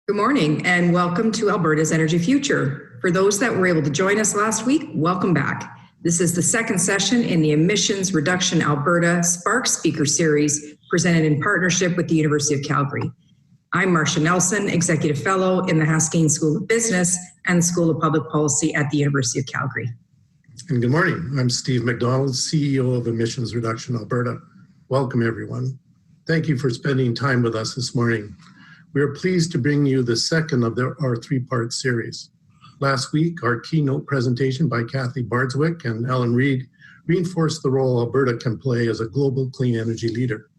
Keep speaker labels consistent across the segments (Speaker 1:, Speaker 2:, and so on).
Speaker 1: Good morning and welcome to Alberta's Energy Future. For those that were able to join us last week, welcome back. This is the second session in the Emissions Reduction Alberta Spark Speaker Series presented in partnership with the University of Calgary. I'm Marcia Nelson, Executive Fellow in the Haskayne School of Business and the School of Public Policy at the University of Calgary.
Speaker 2: And good morning. I'm Steve McDonald, CEO of Emissions Reduction Alberta. Welcome, everyone. Thank you for spending time with us this morning. We are pleased to bring you the second of our three-part series. Last week, our keynote presentation by Kathy Bardswick and Alan Reid reinforced the role Alberta can play as a global clean energy leader.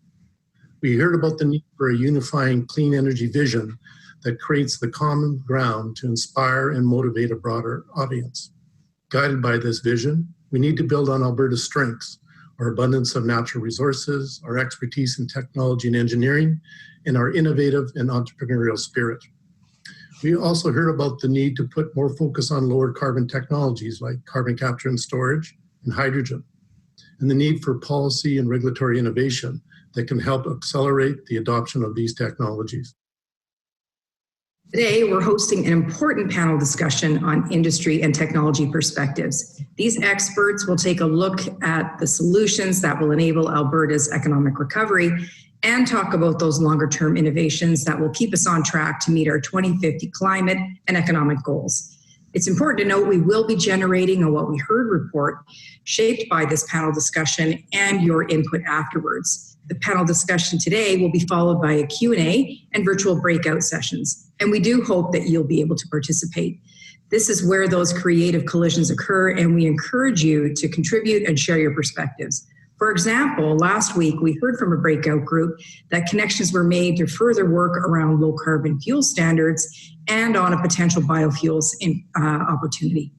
Speaker 2: We heard about the need for a unifying clean energy vision that creates the common ground to inspire and motivate a broader audience. Guided by this vision, we need to build on Alberta's strengths, our abundance of natural resources, our expertise in technology and engineering, and our innovative and entrepreneurial spirit. We also heard about the need to put more focus on lower carbon technologies like carbon capture and storage and hydrogen, and the need for policy and regulatory innovation that can help accelerate the adoption of these technologies.
Speaker 1: Today, we're hosting an important panel discussion on industry and technology perspectives. These experts will take a look at the solutions that will enable Alberta's economic recovery and talk about those longer-term innovations that will keep us on track to meet our 2050 climate and economic goals. It's important to note we will be generating a What We Heard report shaped by this panel discussion and your input afterwards. The panel discussion today will be followed by a Q&A and virtual breakout sessions, and we do hope that you'll be able to participate. This is where those creative collisions occur, and we encourage you to contribute and share your perspectives. For example, last week we heard from a breakout group that connections were made to further work around low carbon fuel standards and on a potential biofuels opportunity.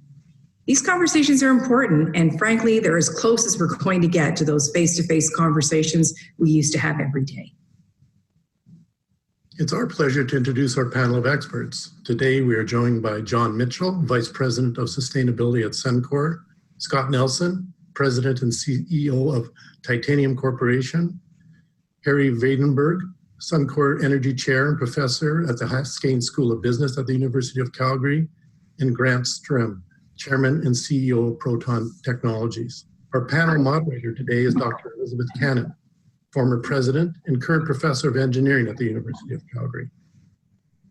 Speaker 1: These conversations are important, and frankly, they're as close as we're going to get to those face-to-face conversations we used to have every day.
Speaker 2: It's our pleasure to introduce our panel of experts. Today, we are joined by John Mitchell, Vice President of Sustainability at Suncor, Scott Nelson, President and CEO of Titanium Corporation, Harrie Vredenburg, Suncor Energy Chair and Professor at the Haskayne School of Business at the University of Calgary, and Grant Strem, Chairman and CEO of Proton Technologies. Our panel moderator today is Dr. Elizabeth Cannon, former President and current Professor of Engineering at the University of Calgary.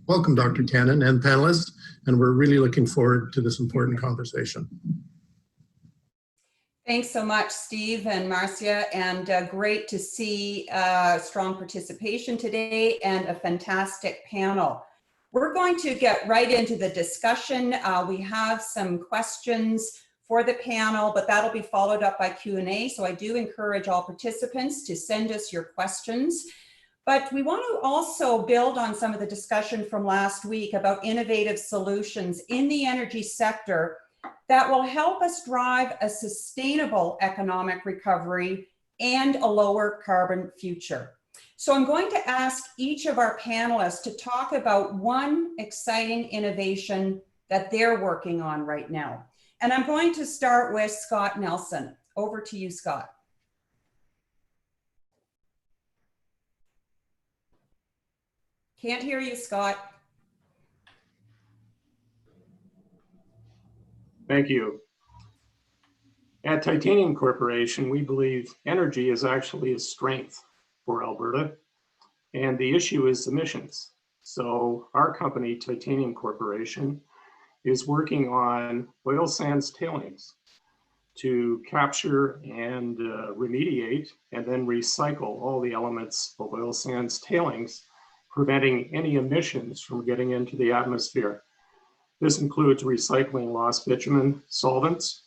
Speaker 2: Welcome, Dr. Cannon and panelists, and we're really looking forward to this important conversation.
Speaker 3: Thanks so much, Steve and Marcia, and great to see strong participation today and a fantastic panel. We're going to get right into the discussion. We have some questions for the panel, but that'll be followed up by Q&A. So I do encourage all participants to send us your questions. But we want to also build on some of the discussion from last week about innovative solutions in the energy sector that will help us drive a sustainable economic recovery and a lower carbon future. So I'm going to ask each of our panelists to talk about one exciting innovation that they're working on right now. And I'm going to start with Scott Nelson. Over to you, Scott. Can't hear you, Scott.
Speaker 4: Thank you. At Titanium Corporation, we believe energy is actually a strength for Alberta, and the issue is emissions. So our company, Titanium Corporation, is working on oil sands tailings to capture and remediate and then recycle all the elements of oil sands tailings, preventing any emissions from getting into the atmosphere. This includes recycling lost bitumen solvents,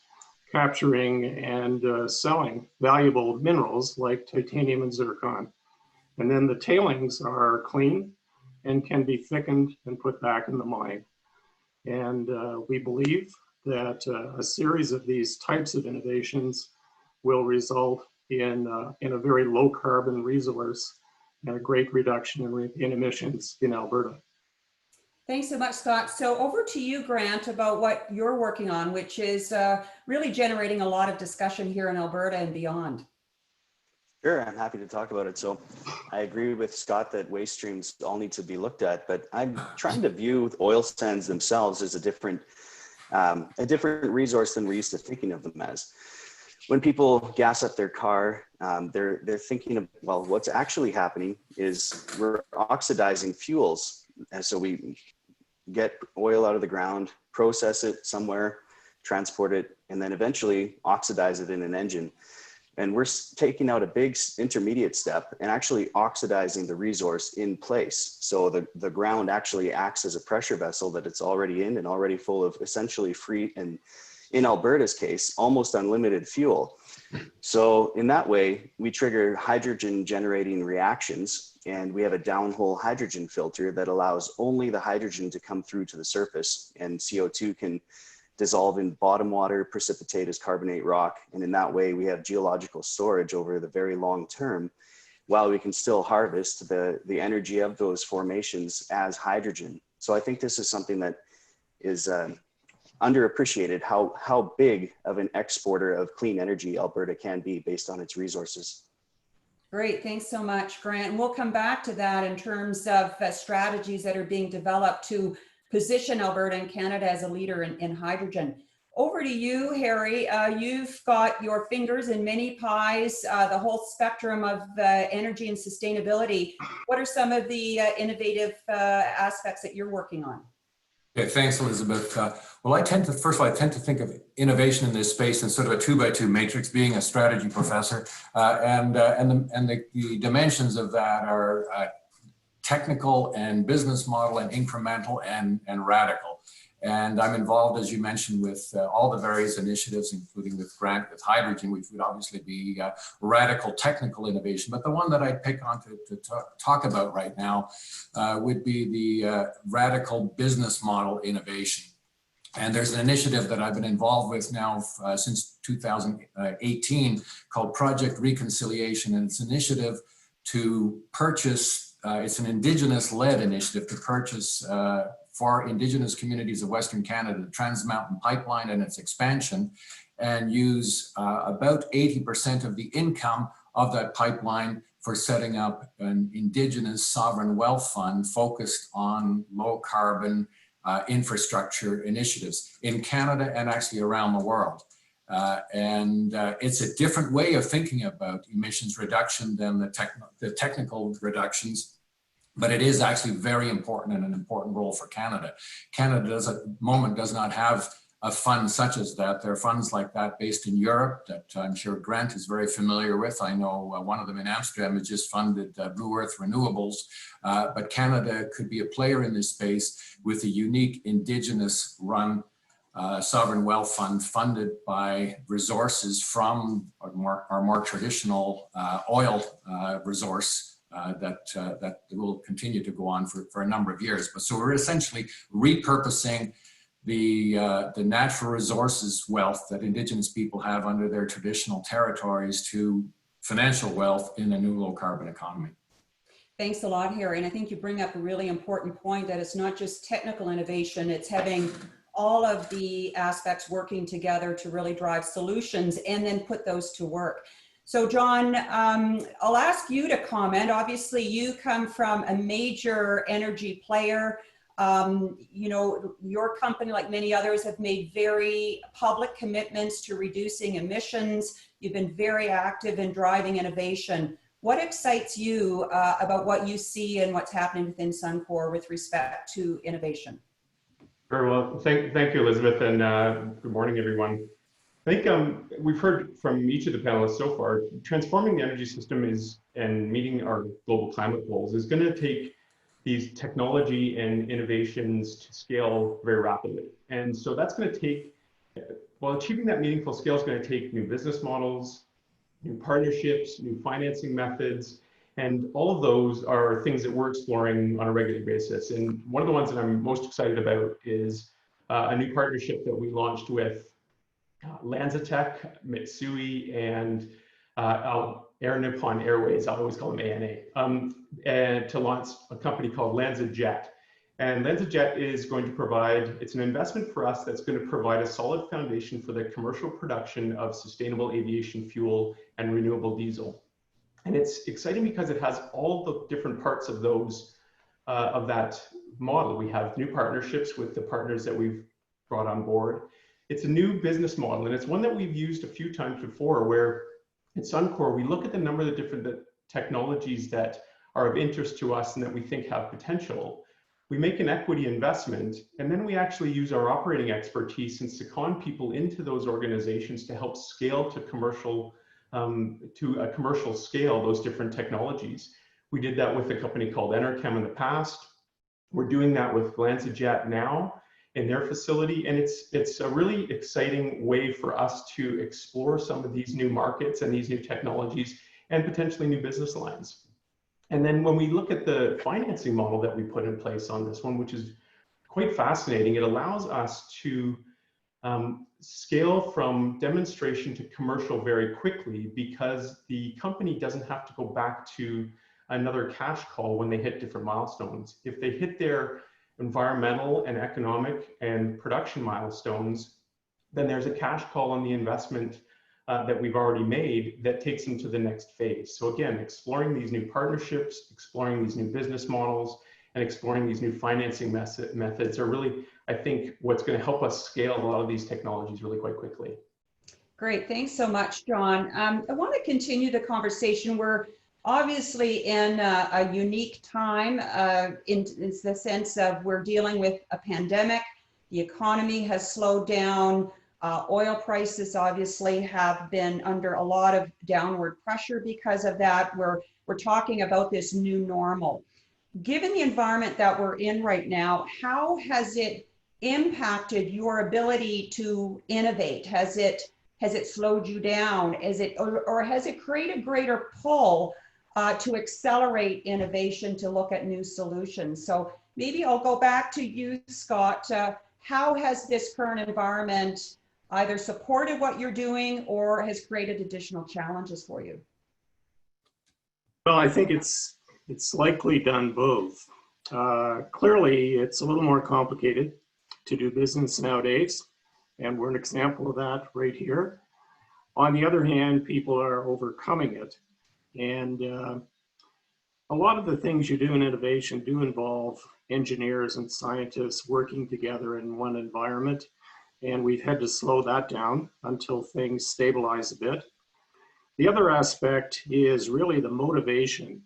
Speaker 4: capturing and selling valuable minerals like titanium and zircon. And then the tailings are clean and can be thickened and put back in the mine. And we believe that a series of these types of innovations will result in a very low carbon resource and a great reduction in emissions in Alberta.
Speaker 3: Thanks so much, Scott. So over to you, Grant, about what you're working on, which is really generating a lot of discussion here in Alberta and beyond.
Speaker 5: Sure, I'm happy to talk about it. So I agree with Scott that waste streams all need to be looked at, but I'm trying to view oil sands themselves as a different resource than we're used to thinking of them as. When people gas up their car, they're thinking of, well, what's actually happening is we're oxidizing fuels. And so we get oil out of the ground, process it somewhere, transport it, and then eventually oxidize it in an engine. And we're taking out a big intermediate step and actually oxidizing the resource in place. So the ground actually acts as a pressure vessel that it's already in and already full of essentially free, and in Alberta's case, almost unlimited fuel. So in that way, we trigger hydrogen generating reactions, and we have a downhole hydrogen filter that allows only the hydrogen to come through to the surface, and CO2 can dissolve in bottom water, precipitate as carbonate rock. And in that way, we have geological storage over the very long term, while we can still harvest the energy of those formations as hydrogen. So I think this is something that is underappreciated, how big of an exporter of clean energy Alberta can be based on its resources.
Speaker 3: Great, thanks so much, Grant. And we'll come back to that in terms of strategies that are being developed to position Alberta and Canada as a leader in hydrogen. Over to you, Harrie. You've got your fingers in many pies, the whole spectrum of energy and sustainability. What are some of the innovative aspects that you're working on?
Speaker 6: Okay, thanks, Elizabeth. Well, first of all, I tend to think of innovation in this space in sort of a 2x2 matrix, being a strategy professor, and the dimensions of that are technical and business model and incremental and radical. And I'm involved, as you mentioned, with all the various initiatives, including with Grant, with hydrogen, which would obviously be radical technical innovation. But the one that I pick on to talk about right now would be the radical business model innovation. And there's an initiative that I've been involved with now since 2018 called Project Reconciliation. And it's an initiative to purchase, it's an Indigenous-led initiative to purchase for Indigenous communities of Western Canada, the Trans Mountain Pipeline and its expansion, and use about 80% of the income of that pipeline for setting up an Indigenous sovereign wealth fund focused on low carbon infrastructure initiatives in Canada and actually around the world. It's a different way of thinking about emissions reduction than the technical reductions, but it is actually very important and an important role for Canada. Canada at the moment does not have a fund such as that. There are funds like that based in Europe that I'm sure Grant is very familiar with. I know one of them in Amsterdam has just funded Blue Earth Renewables, but Canada could be a player in this space with a unique Indigenous run sovereign wealth fund funded by resources from our more traditional oil resource that will continue to go on for a number of years. But so we're essentially repurposing the natural resources wealth that Indigenous people have under their traditional territories to financial wealth in a new low carbon economy.
Speaker 3: Thanks a lot, Harrie. And I think you bring up a really important point that it's not just technical innovation, it's having all of the aspects working together to really drive solutions and then put those to work. So John, I'll ask you to comment. Obviously, you come from a major energy player. You know, your company, like many others, have made very public commitments to reducing emissions. You've been very active in driving innovation. What excites you about what you see and what's happening within Suncor with respect to innovation?
Speaker 7: Very well. Thank you, Elizabeth, and good morning, everyone. I think we've heard from each of the panelists so far, transforming the energy system and meeting our global climate goals is going to take these technology and innovations to scale very rapidly. And so that's going to take, while achieving that meaningful scale is going to take new business models, new partnerships, new financing methods, and all of those are things that we're exploring on a regular basis. And one of the ones that I'm most excited about is a new partnership that we launched with LanzaTech, Mitsui, and Air Nippon Airways, I always call them ANA, and to launch a company called LanzaJet. And LanzaJet is going to provide, it's an investment for us that's going to provide a solid foundation for the commercial production of sustainable aviation fuel and renewable diesel. And it's exciting because it has all the different parts of those, of that model. We have new partnerships with the partners that we've brought on board. It's a new business model, and it's one that we've used a few times before, where at Suncor, we look at the number of the different technologies that are of interest to us and that we think have potential. We make an equity investment, and then we actually use our operating expertise and second people into those organizations to help scale to commercial, to a commercial scale, those different technologies. We did that with a company called Enerchem in the past. We're doing that with GlanceJet now in their facility, and it's a really exciting way for us to explore some of these new markets and these new technologies and potentially new business lines. And then when we look at the financing model that we put in place on this one, which is quite fascinating, it allows us to scale from demonstration to commercial very quickly, because the company doesn't have to go back to another cash call when they hit different milestones. If they hit their environmental and economic and production milestones, then there's a cash call on the investment that we've already made that takes them to the next phase. So again, exploring these new partnerships, exploring these new business models, and exploring these new financing methods are really, I think, what's going to help us scale a lot of these technologies really quite quickly.
Speaker 3: Great, thanks so much, John. I want to continue the conversation. We're obviously in a unique time in the sense of we're dealing with a pandemic. The economy has slowed down. Oil prices obviously have been under a lot of downward pressure because of that. We're talking about this new normal. Given the environment that we're in right now, how has it impacted your ability to innovate? Has it slowed you down? Or has it created greater pull to accelerate innovation, to look at new solutions? So maybe I'll go back to you, Scott. How has this current environment either supported what you're doing or has created additional challenges for you?
Speaker 4: Well, I think it's likely done both. Clearly, it's a little more complicated to do business nowadays, and we're an example of that right here. On the other hand, people are overcoming it, and a lot of the things you do in innovation do involve engineers and scientists working together in one environment, and we've had to slow that down until things stabilize a bit. The other aspect is really the motivation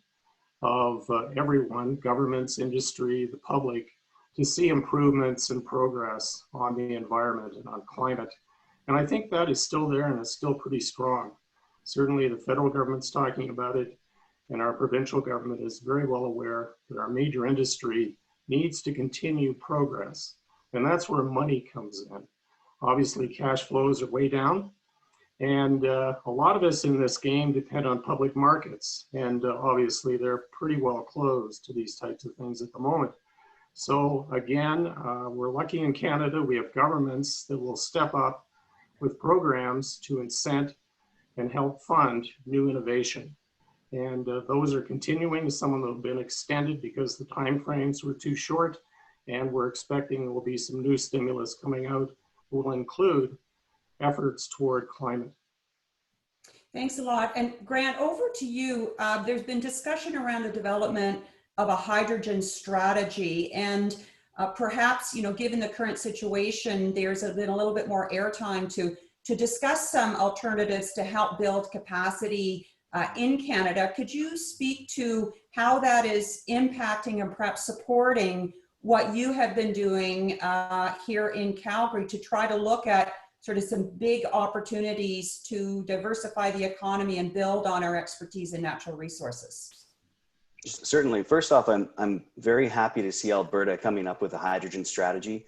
Speaker 4: of everyone, governments, industry, the public, to see improvements and progress on the environment and on climate. And I think that is still there, and it's still pretty strong. Certainly the federal government's talking about it, and our provincial government is very well aware that our major industry needs to continue progress. And that's where money comes in. Obviously, cash flows are way down, and a lot of us in this game depend on public markets, and obviously they're pretty well closed to these types of things at the moment. So again, we're lucky in Canada, we have governments that will step up with programs to incent and help fund new innovation. And those are continuing. Some of them have been extended because the timeframes were too short, and we're expecting there will be some new stimulus coming out will include efforts toward climate.
Speaker 3: Thanks a lot. And Grant, over to you. There's been discussion around the development of a hydrogen strategy, and perhaps, given the current situation, there's been a little bit more airtime to discuss some alternatives to help build capacity in Canada. Could you speak to how that is impacting and perhaps supporting what you have been doing here in Calgary to try to look at sort of some big opportunities to diversify the economy and build on our expertise in natural resources?
Speaker 5: Certainly. First off, I'm very happy to see Alberta coming up with a hydrogen strategy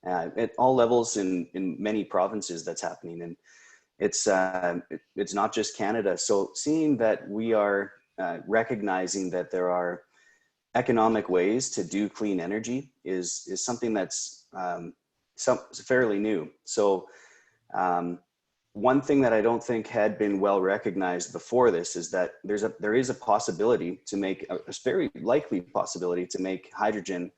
Speaker 5: at all levels in many provinces. That's happening, and it's not just Canada. So seeing that we are recognizing that there are economic ways to do clean energy is something that's fairly new. So one thing that I don't think had been well recognized before this is that there is a possibility to make a very likely possibility to make hydrogen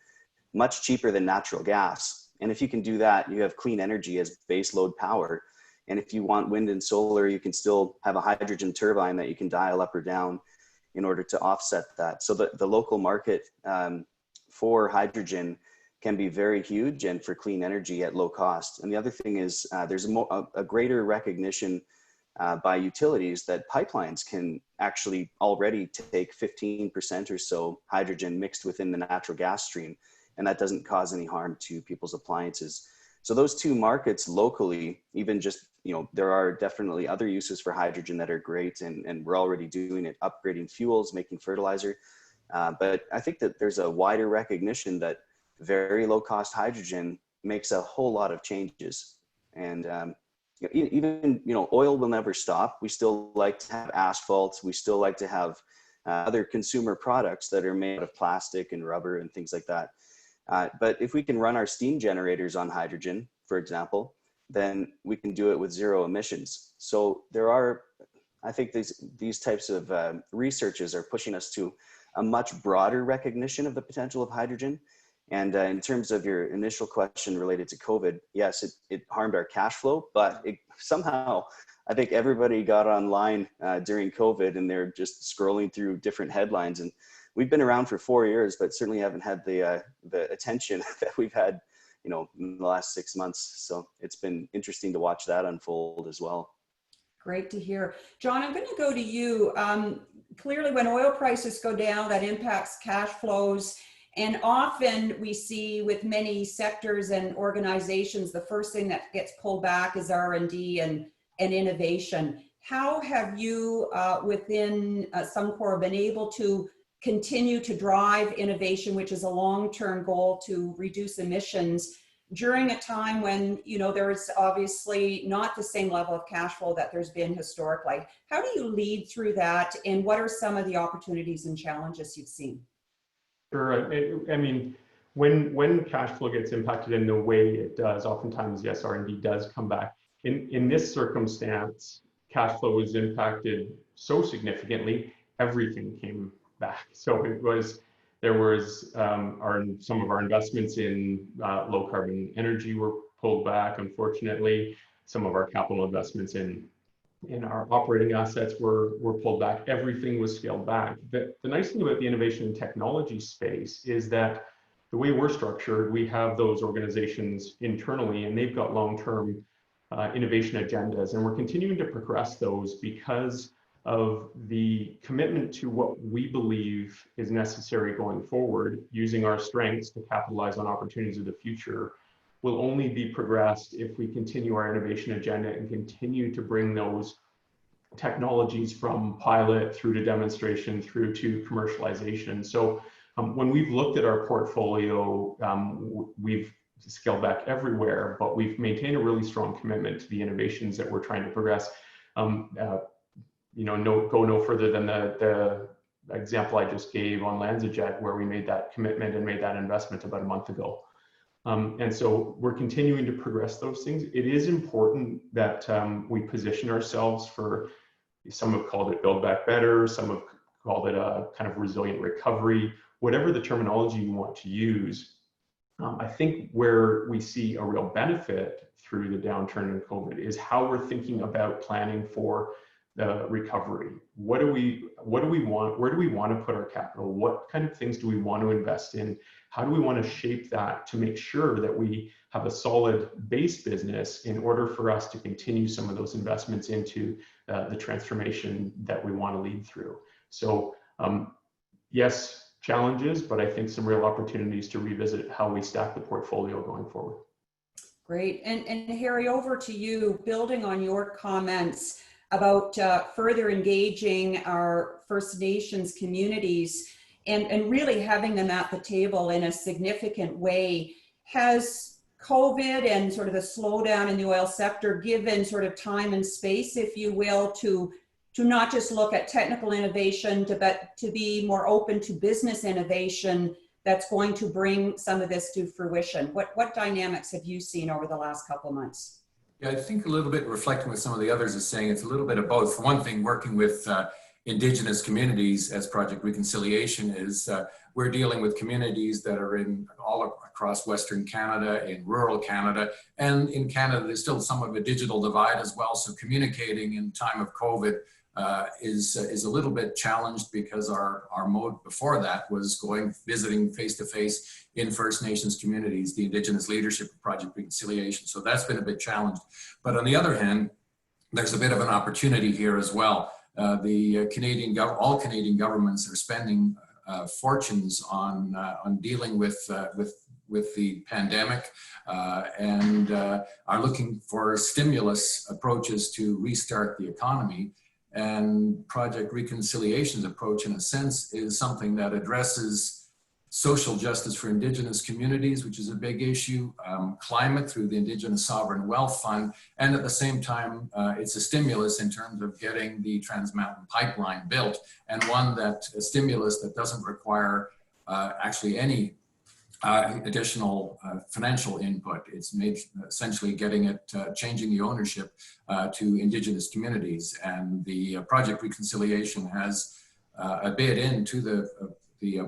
Speaker 5: much cheaper than natural gas. And if you can do that, you have clean energy as base load power. And if you want wind and solar, you can still have a hydrogen turbine that you can dial up or down in order to offset that. So the local market for hydrogen can be very huge and for clean energy at low cost. And the other thing is there's a greater recognition by utilities that pipelines can actually already take 15% or so hydrogen mixed within the natural gas stream, and that doesn't cause any harm to people's appliances. So those two markets locally, even just, you know, there are definitely other uses for hydrogen that are great, and we're already doing it, upgrading fuels, making fertilizer. But I think that there's a wider recognition that very low cost hydrogen makes a whole lot of changes. And even, you know, oil will never stop. We still like to have asphalt. We still like to have other consumer products that are made of plastic and rubber and things like that. But if we can run our steam generators on hydrogen, for example, then we can do it with zero emissions. So there are, I think these types of researches are pushing us to a much broader recognition of the potential of hydrogen. And in terms of your initial question related to COVID, yes, it harmed our cash flow, but somehow I think everybody got online during COVID, and they're just scrolling through different headlines. And we've been around for 4 years, but certainly haven't had the attention that we've had, you know, in the last 6 months. So it's been interesting to watch that unfold as well.
Speaker 3: Great to hear. John, I'm going to go to you. Clearly, when oil prices go down, that impacts cash flows. And often we see with many sectors and organizations, the first thing that gets pulled back is R&D and innovation. How have you within Suncor been able to continue to drive innovation, which is a long-term goal to reduce emissions during a time when, you know, there's obviously not the same level of cash flow that there's been historically? How do you lead through that, and what are some of the opportunities and challenges you've seen?
Speaker 7: Sure. I mean, when cash flow gets impacted in the way it does, oftentimes, yes, R&D does come back. In this circumstance, cash flow was impacted so significantly, everything came back. So there was some of our investments in low carbon energy were pulled back, unfortunately. Some of our capital investments in our operating assets were pulled back. Everything was scaled back. The nice thing about the innovation and technology space is that the way we're structured, we have those organizations internally, and they've got long-term innovation agendas, and we're continuing to progress those because of the commitment to what we believe is necessary going forward, using our strengths to capitalize on opportunities of the future, will only be progressed if we continue our innovation agenda and continue to bring those technologies from pilot through to demonstration through to commercialization. So when we've looked at our portfolio, we've scaled back everywhere, but we've maintained a really strong commitment to the innovations that we're trying to progress. You know, go no further than the example I just gave on LanzaJet, where we made that commitment and made that investment about a month ago. And so we're continuing to progress those things. It is important that we position ourselves for, some have called it build back better, some have called it a kind of resilient recovery, whatever the terminology you want to use. I think where we see a real benefit through the downturn in COVID is how we're thinking about planning for the recovery. What do we want? Where do we want to put our capital? What kind of things do we want to invest in? How do we want to shape that to make sure that we have a solid base business in order for us to continue some of those investments into the transformation that we want to lead through? So yes, challenges, but I think some real opportunities to revisit how we stack the portfolio going forward.
Speaker 3: Great. And Harrie, over to you, building on your comments about further engaging our First Nations communities and really having them at the table in a significant way. Has COVID and sort of the slowdown in the oil sector given sort of time and space, if you will, to not just look at technical innovation, but to be more open to business innovation that's going to bring some of this to fruition? What dynamics have you seen over the last couple of months?
Speaker 6: Yeah, I think a little bit reflecting what some of the others are saying, it's a little bit of both. For one thing, working with Indigenous communities as Project Reconciliation is we're dealing with communities that are in all across Western Canada, in rural Canada, and in Canada there's still somewhat of a digital divide as well. So communicating in time of COVID is a little bit challenged because our mode before that was visiting face-to-face in First Nations communities, the Indigenous leadership of Project Reconciliation. So that's been a bit challenged. But on the other hand, there's a bit of an opportunity here as well. All Canadian governments are spending fortunes on dealing with the pandemic and are looking for stimulus approaches to restart the economy. And Project Reconciliation's approach, in a sense, is something that addresses social justice for Indigenous communities, which is a big issue, climate through the Indigenous Sovereign Wealth Fund, and at the same time, it's a stimulus in terms of getting the Trans Mountain Pipeline built, and a stimulus that doesn't require actually any additional financial input. It's made essentially getting it, changing the ownership to Indigenous communities. And the Project Reconciliation has a bid into the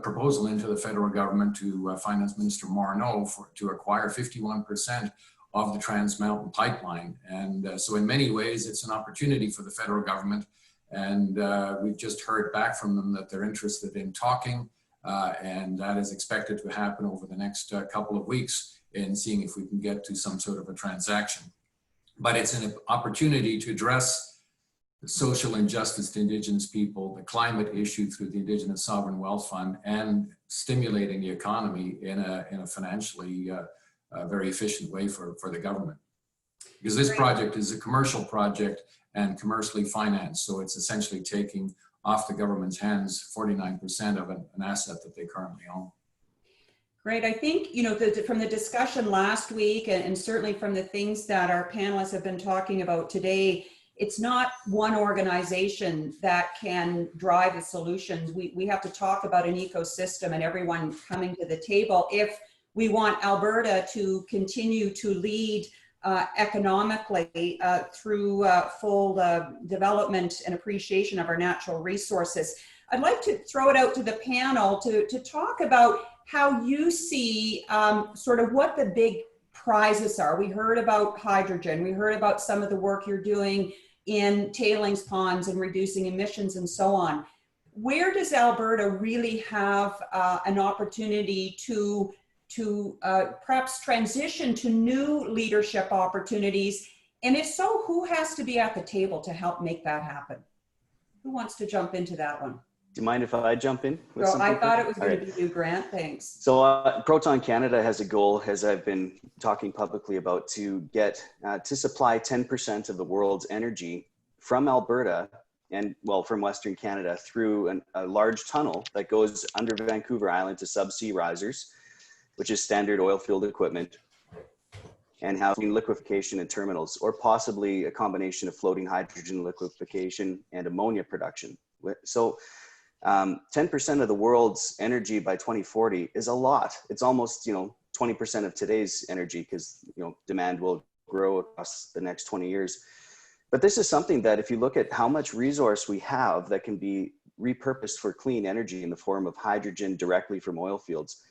Speaker 6: proposal into the federal government to Finance Minister Morneau to acquire 51% of the Trans Mountain Pipeline. And so in many ways, it's an opportunity for the federal government. And we've just heard back from them that they're interested in talking. And that is expected to happen over the next couple of weeks in seeing if we can get to some sort of a transaction. But it's an opportunity to address the social injustice to Indigenous people, the climate issue through the Indigenous Sovereign Wealth Fund, and stimulating the economy in a financially very efficient way for the government. Because this project is a commercial project and commercially financed, so it's essentially taking off the government's hands 49% of an asset that they currently own.
Speaker 3: Great. I think, from the discussion last week and certainly from the things that our panelists have been talking about today, it's not one organization that can drive the solutions. We have to talk about an ecosystem and everyone coming to the table if we want Alberta to continue to lead economically through full development and appreciation of our natural resources. I'd like to throw it out to the panel to talk about how you see sort of what the big prizes are. We heard about hydrogen. We heard about some of the work you're doing in tailings ponds and reducing emissions and so on. Where does Alberta really have an opportunity to perhaps transition to new leadership opportunities? And if so, who has to be at the table to help make that happen? Who wants to jump into that one?
Speaker 5: Do you mind if I jump in?
Speaker 3: Well, I thought it was going to be you, Grant. Thanks.
Speaker 5: So Proton Canada has a goal, as I've been talking publicly about, to get to supply 10% of the world's energy from Alberta and, well, from Western Canada through a large tunnel that goes under Vancouver Island to subsea risers, which is standard oil-fueled equipment, and housing liquefaction and terminals, or possibly a combination of floating hydrogen liquefaction and ammonia production. So 10% of the world's energy by 2040 is a lot. It's almost, 20% of today's energy, because, demand will grow across the next 20 years. But this is something that if you look at how much resource we have that can be repurposed for clean energy in the form of hydrogen directly from oil fields,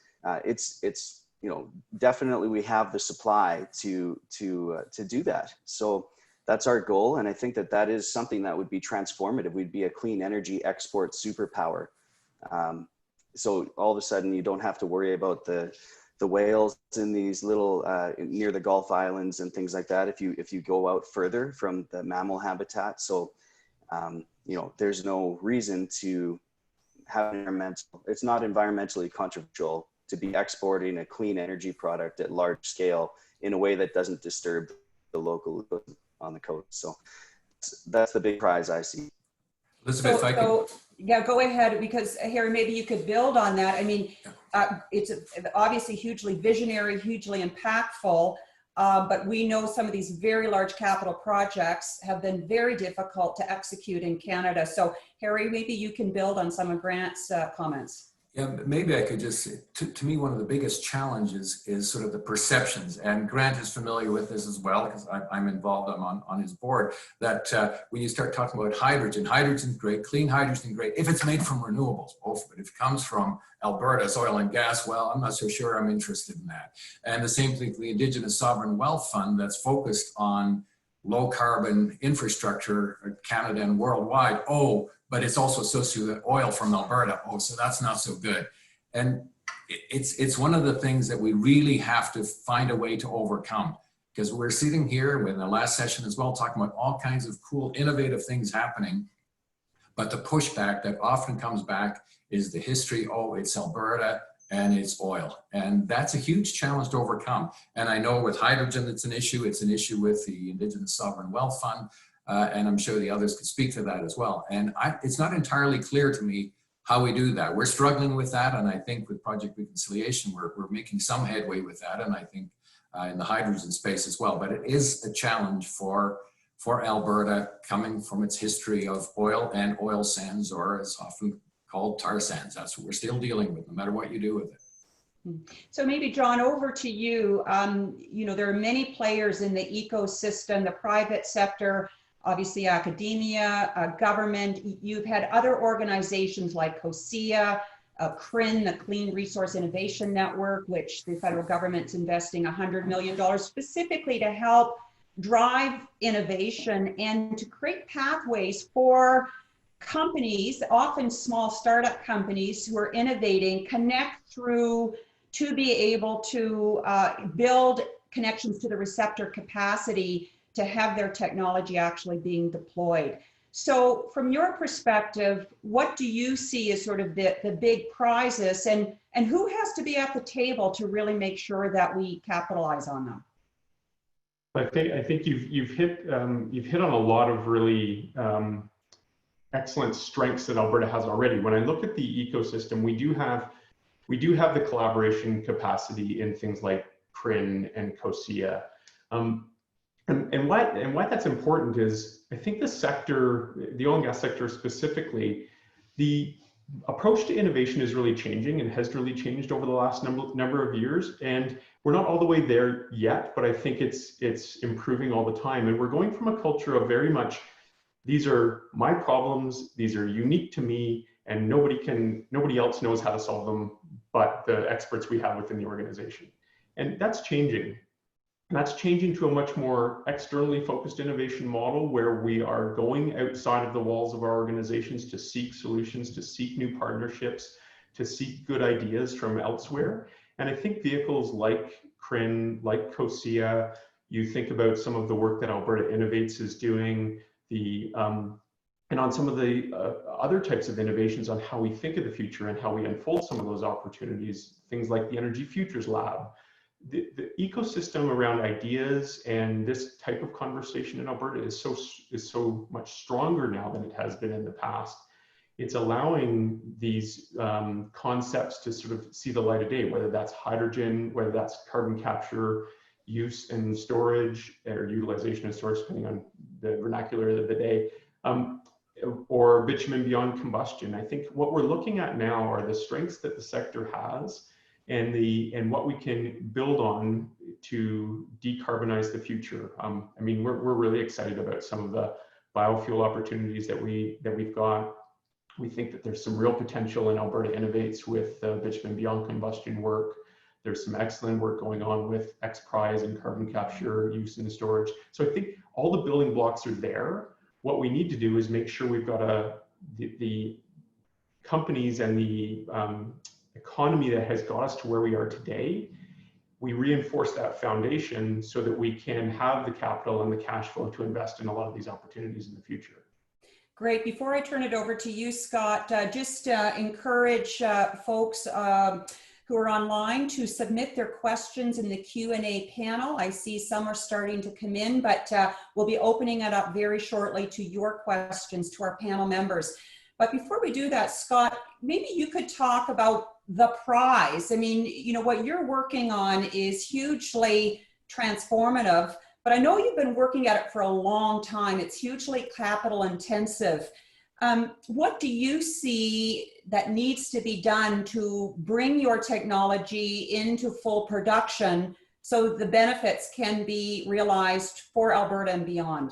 Speaker 5: it's definitely we have the supply to do that. So that's our goal. And I think that is something that would be transformative. We'd be a clean energy export superpower. So all of a sudden you don't have to worry about the whales in these little, near the Gulf Islands and things like that. If you go out further from the mammal habitat. So, there's no reason to have it's not environmentally controversial to be exporting a clean energy product at large scale in a way that doesn't disturb the local on the coast. So that's the big prize I see.
Speaker 6: Elizabeth,
Speaker 3: yeah, go ahead, because Harrie, maybe you could build on that. I mean, it's obviously hugely visionary, hugely impactful, but we know some of these very large capital projects have been very difficult to execute in Canada. So Harrie, maybe you can build on some of Grant's comments.
Speaker 6: Yeah, maybe I could just say, to me, one of the biggest challenges is sort of the perceptions, and Grant is familiar with this as well, because I'm involved, I'm on his board, that when you start talking about hydrogen, hydrogen's great, clean hydrogen great, if it's made from renewables, both of it. If it comes from Alberta's oil and gas, well, I'm not so sure I'm interested in that. And the same thing for the Indigenous Sovereign Wealth Fund that's focused on low carbon infrastructure, Canada and worldwide. Oh, but it's also associated with oil from Alberta. Oh, so that's not so good. And it's one of the things that we really have to find a way to overcome, because we're sitting here in the last session as well, talking about all kinds of cool, innovative things happening. But the pushback that often comes back is the history. Oh, it's Alberta and it's oil. And that's a huge challenge to overcome. And I know with hydrogen, it's an issue with the Indigenous Sovereign Wealth Fund. And I'm sure the others could speak to that as well. And it's not entirely clear to me how we do that. We're struggling with that. And I think with Project Reconciliation, we're making some headway with that. And I think in the hydrogen space as well. But it is a challenge for Alberta, coming from its history of oil and oil sands, or as often called tar sands. That's what we're still dealing with, no matter what you do with it.
Speaker 3: So maybe John, over to you. You know, there are many players in the ecosystem, the private sector, obviously academia, government. You've had other organizations like COSIA, CRIN, the Clean Resource Innovation Network, which the federal government's investing $100 million specifically to help drive innovation and to create pathways for companies, often small startup companies who are innovating, connect through to be able to build connections to the receptor capacity to have their technology actually being deployed. So from your perspective, what do you see as sort of the big prizes, and who has to be at the table to really make sure that we capitalize on them?
Speaker 7: I think you've hit on a lot of really excellent strengths that Alberta has already. When I look at the ecosystem, we do have the collaboration capacity in things like CRIN and COSIA. And why that's important is, I think the sector, the oil and gas sector specifically, the approach to innovation is really changing and has really changed over the last number of years. And we're not all the way there yet, but I think it's improving all the time. And we're going from a culture of very much, these are my problems, these are unique to me, and nobody else knows how to solve them but the experts we have within the organization. And that's changing. And that's changing to a much more externally focused innovation model, where we are going outside of the walls of our organizations to seek solutions, to seek new partnerships, to seek good ideas from elsewhere. And I think vehicles like CRIN, like COSIA, you think about some of the work that Alberta Innovates is doing, and on some of the other types of innovations on how we think of the future and how we unfold some of those opportunities, things like the Energy Futures Lab. The ecosystem around ideas and this type of conversation in Alberta is so much stronger now than it has been in the past. It's allowing these concepts to sort of see the light of day, whether that's hydrogen, whether that's carbon capture, use and storage, or utilization and storage, depending on the vernacular of the day, or bitumen beyond combustion. I think what we're looking at now are the strengths that the sector has, and what we can build on to decarbonize the future. I mean, we're really excited about some of the biofuel opportunities that we've got. We think that there's some real potential in Alberta Innovates with bitumen beyond combustion work. There's some excellent work going on with XPRIZE and carbon capture, use and storage. So I think all the building blocks are there. What we need to do is make sure we've got the companies and the economy that has got us to where we are today. We reinforce that foundation so that we can have the capital and the cash flow to invest in a lot of these opportunities in the future.
Speaker 3: Great. Before I turn it over to you, Scott, just encourage folks who are online to submit their questions in the Q&A panel. I see some are starting to come in, but we'll be opening it up very shortly to your questions to our panel members. But before we do that, Scott, maybe you could talk about the prize. I mean, you know, what you're working on is hugely transformative, but I know you've been working at it for a long time. It's hugely capital intensive. What do you see that needs to be done to bring your technology into full production so the benefits can be realized for Alberta and beyond?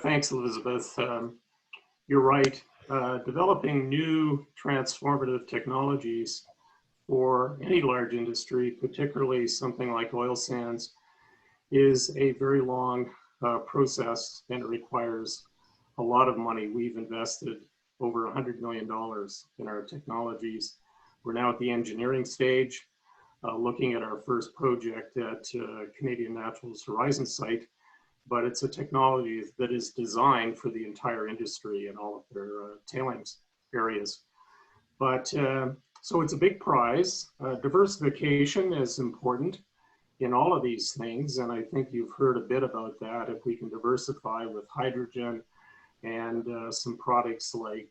Speaker 4: Thanks, Elizabeth. You're right. Developing new transformative technologies for any large industry, particularly something like oil sands, is a very long process, and it requires a lot of money. We've invested over $100 million in our technologies. We're now at the engineering stage, looking at our first project at Canadian Natural's Horizon site, but it's a technology that is designed for the entire industry and all of their tailings areas. But so it's a big prize. Diversification is important in all of these things, and I think you've heard a bit about that. If we can diversify with hydrogen and some products like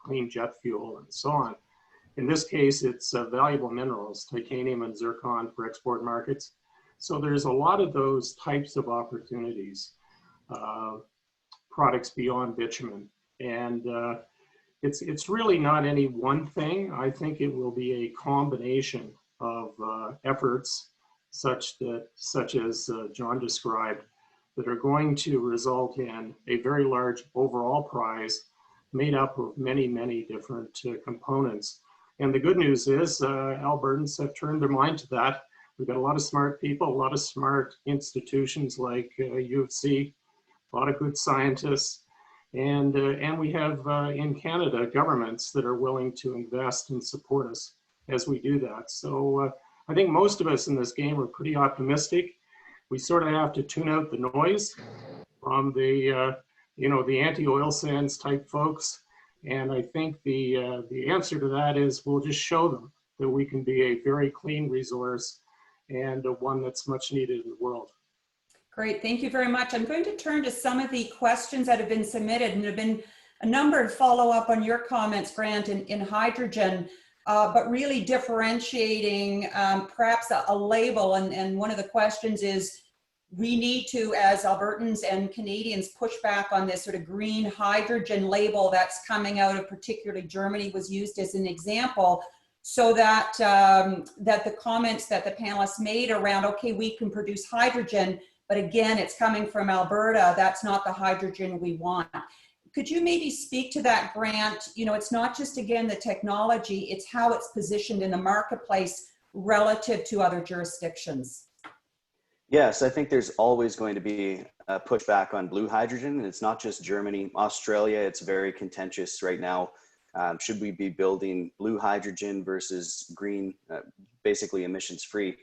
Speaker 4: clean jet fuel and so on. In this case, it's valuable minerals, titanium and zircon for export markets. So there's a lot of those types of opportunities, products beyond bitumen. And it's really not any one thing. I think it will be a combination of efforts such as John described, that are going to result in a very large overall prize made up of many, many different components. And the good news is Albertans have turned their mind to that. We've got a lot of smart people, a lot of smart institutions like U of C, a lot of good scientists, and we have in Canada governments that are willing to invest and support us as we do that. So I think most of us in this game are pretty optimistic. We sort of have to tune out the noise from the the anti-oil sands type folks, and I think the answer to that is we'll just show them that we can be a very clean resource and one that's much needed in the world.
Speaker 3: Great, thank you very much. I'm going to turn to some of the questions that have been submitted, and there have been a number of follow up on your comments, Grant, in hydrogen, but really differentiating perhaps a label. And one of the questions is, we need to, as Albertans and Canadians, push back on this sort of green hydrogen label that's coming out of particularly Germany, was used as an example, so that that the comments that the panelists made around, okay, we can produce hydrogen, but again, it's coming from Alberta, that's not the hydrogen we want. Could you maybe speak to that, Grant? You know, it's not just, again, the technology, it's how it's positioned in the marketplace relative to other jurisdictions.
Speaker 5: Yes, I think there's always going to be a pushback on blue hydrogen, and it's not just Germany. Australia, it's very contentious right now. Should we be building blue hydrogen versus green, basically emissions free?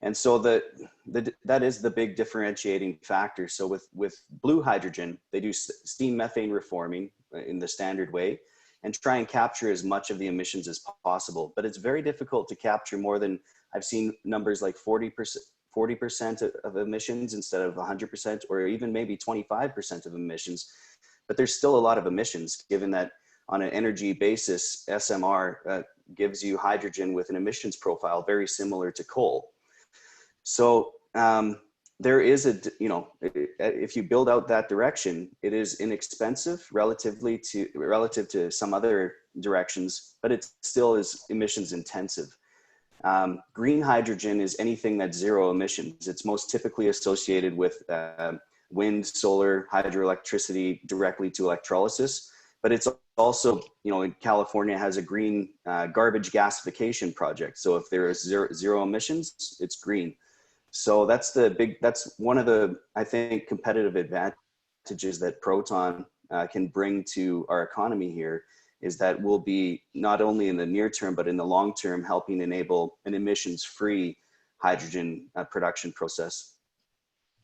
Speaker 5: And so that is the big differentiating factor. So with blue hydrogen, they do steam methane reforming in the standard way and try and capture as much of the emissions as possible. But it's very difficult to capture more than, I've seen numbers like 40% of emissions instead of 100%, or even maybe 25% of emissions. But there's still a lot of emissions, given that on an energy basis, SMR gives you hydrogen with an emissions profile very similar to coal. So there is if you build out that direction, it is inexpensive relative to some other directions, but it still is emissions intensive. Green hydrogen is anything that's zero emissions. It's most typically associated with wind, solar, hydroelectricity directly to electrolysis, but it's also, in California has a green garbage gasification project. So if there is zero emissions, it's green. So that's one of the, I think, competitive advantages that Proton can bring to our economy here, is that we'll be not only in the near term, but in the long term, helping enable an emissions-free hydrogen production process.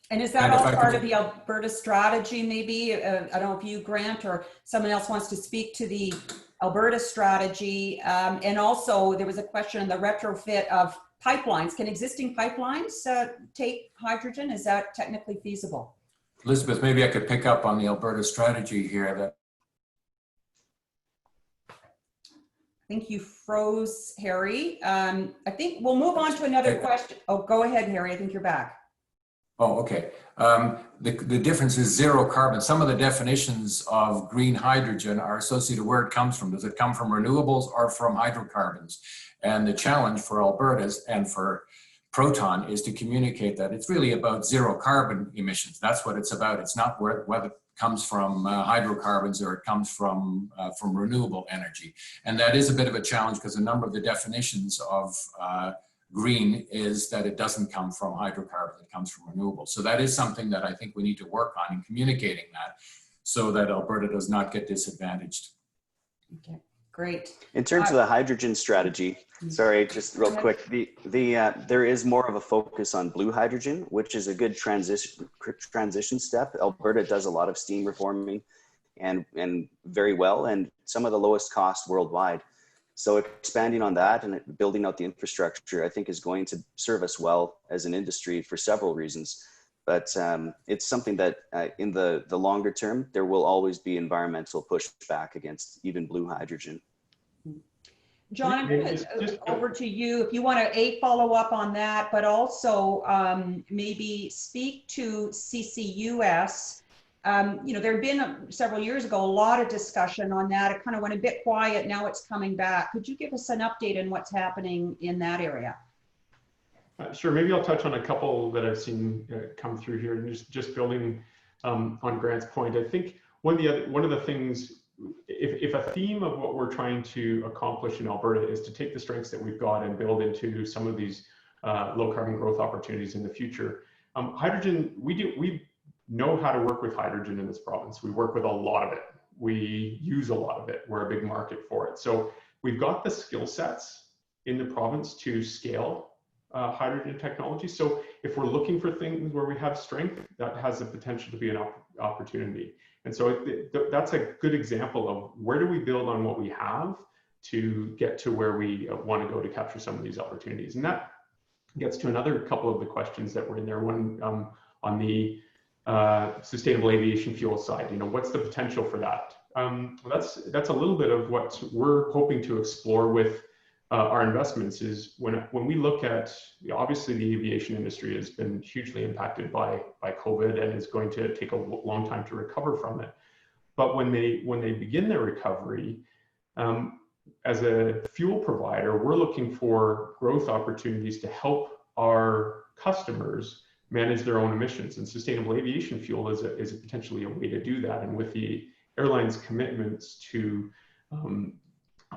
Speaker 3: And is that all part of the Alberta strategy, maybe? I don't know if you, Grant, or someone else wants to speak to the Alberta strategy. And also, there was a question on the retrofit of pipelines. Can existing pipelines take hydrogen? Is that technically feasible?
Speaker 6: Elizabeth, maybe I could pick up on the Alberta strategy here.
Speaker 3: I think you froze, Harrie. I think we'll move on to another question. Oh, go ahead, Harrie. I think you're back.
Speaker 6: Oh, okay. The difference is zero carbon. Some of the definitions of green hydrogen are associated where it comes from. Does it come from renewables or from hydrocarbons? And the challenge for Albertas and for Proton is to communicate that it's really about zero carbon emissions. That's what it's about. It's not whether it comes from hydrocarbons or it comes from renewable energy. And that is a bit of a challenge because a number of the definitions of green is that it doesn't come from hydrocarbons, it comes from renewables. So that is something that I think we need to work on in communicating that so that Alberta does not get disadvantaged.
Speaker 3: Okay, great.
Speaker 5: In terms of the hydrogen strategy, sorry, just real quick, there is more of a focus on blue hydrogen, which is a good transition step. Alberta does a lot of steam reforming and very well, and some of the lowest cost worldwide. So expanding on that and building out the infrastructure, I think is going to serve us well as an industry for several reasons. But it's something that in the longer term, there will always be environmental pushback against even blue hydrogen.
Speaker 3: John, I'm going to over to you if you want to follow up on that, but also maybe speak to CCUS. You know, there had been several years ago a lot of discussion on that. It kind of went a bit quiet. Now it's coming back. Could you give us an update on what's happening in that area?
Speaker 7: Sure. Maybe I'll touch on a couple that I've seen come through here, and just building on Grant's point. I think one of the things, if a theme of what we're trying to accomplish in Alberta is to take the strengths that we've got and build into some of these low carbon growth opportunities in the future, hydrogen, we know how to work with hydrogen in this province. We work with a lot of it. We use a lot of it. We're a big market for it. So we've got the skill sets in the province to scale hydrogen technology. So if we're looking for things where we have strength, that has the potential to be an opportunity. And so that's a good example of where do we build on what we have to get to where we want to go to capture some of these opportunities. And that gets to another couple of the questions that were in there. One on the sustainable aviation fuel side, you know, what's the potential for that? That's a little bit of what we're hoping to explore with our investments is when we look at, obviously the aviation industry has been hugely impacted by COVID and is going to take a long time to recover from it. But when they begin their recovery, as a fuel provider, we're looking for growth opportunities to help our customers manage their own emissions, and sustainable aviation fuel is potentially a way to do that. And with the airlines' commitments to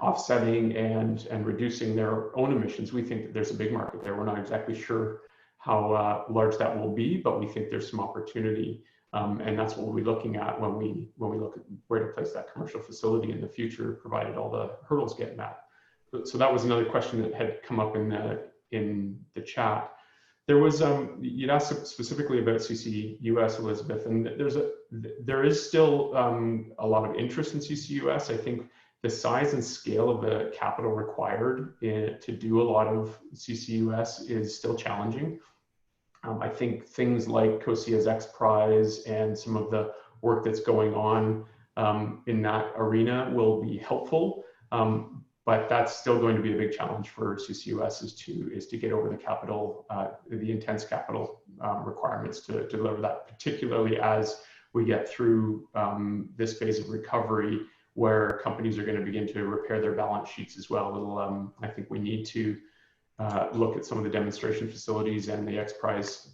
Speaker 7: offsetting and reducing their own emissions, we think that there's a big market there. We're not exactly sure how large that will be, but we think there's some opportunity, and that's what we'll be looking at when we look at where to place that commercial facility in the future, provided all the hurdles get met. So that was another question that had come up in the chat. There was you'd asked specifically about CCUS, Elizabeth, and there is still a lot of interest in CCUS. I think the size and scale of the capital required to do a lot of CCUS is still challenging. I think things like COSIA's X Prize and some of the work that's going on in that arena will be helpful, but that's still going to be a big challenge for CCUS is to get over the capital, the intense capital requirements to deliver that, particularly as we get through this phase of recovery, where companies are going to begin to repair their balance sheets as well. I think we need to look at some of the demonstration facilities and the X Prize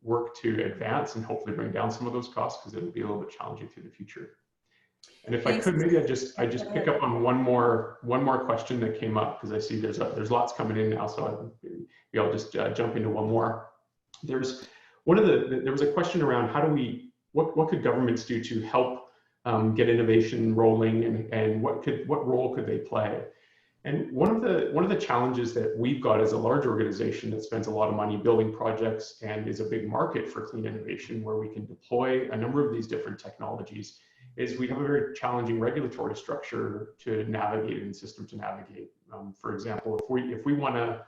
Speaker 7: work to advance and hopefully bring down some of those costs, because it'll be a little bit challenging through the future. And if I could, maybe I just pick up on one more question that came up, because I see there's lots coming in now, so I'll just jump into one more. There was a question around what could governments do to help get innovation rolling, and what role could they play? And one of the challenges that we've got as a large organization that spends a lot of money building projects and is a big market for clean innovation, where we can deploy a number of these different technologies, is we have a very challenging regulatory structure to navigate and system to navigate. For example, if we want to,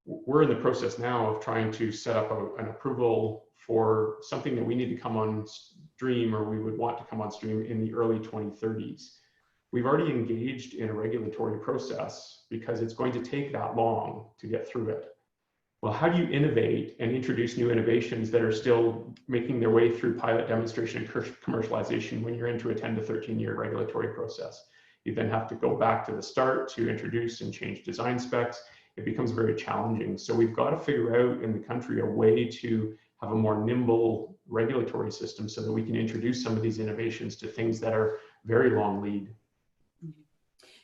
Speaker 7: we're in the process now of trying to set up an approval for something that we need to come on stream, or we would want to come on stream in the early 2030s. We've already engaged in a regulatory process because it's going to take that long to get through it. Well, how do you innovate and introduce new innovations that are still making their way through pilot demonstration and commercialization when you're into a 10 to 13-year regulatory process? You then have to go back to the start to introduce and change design specs. It becomes very challenging. So we've got to figure out in the country a way to have a more nimble regulatory system so that we can introduce some of these innovations to things that are very long lead.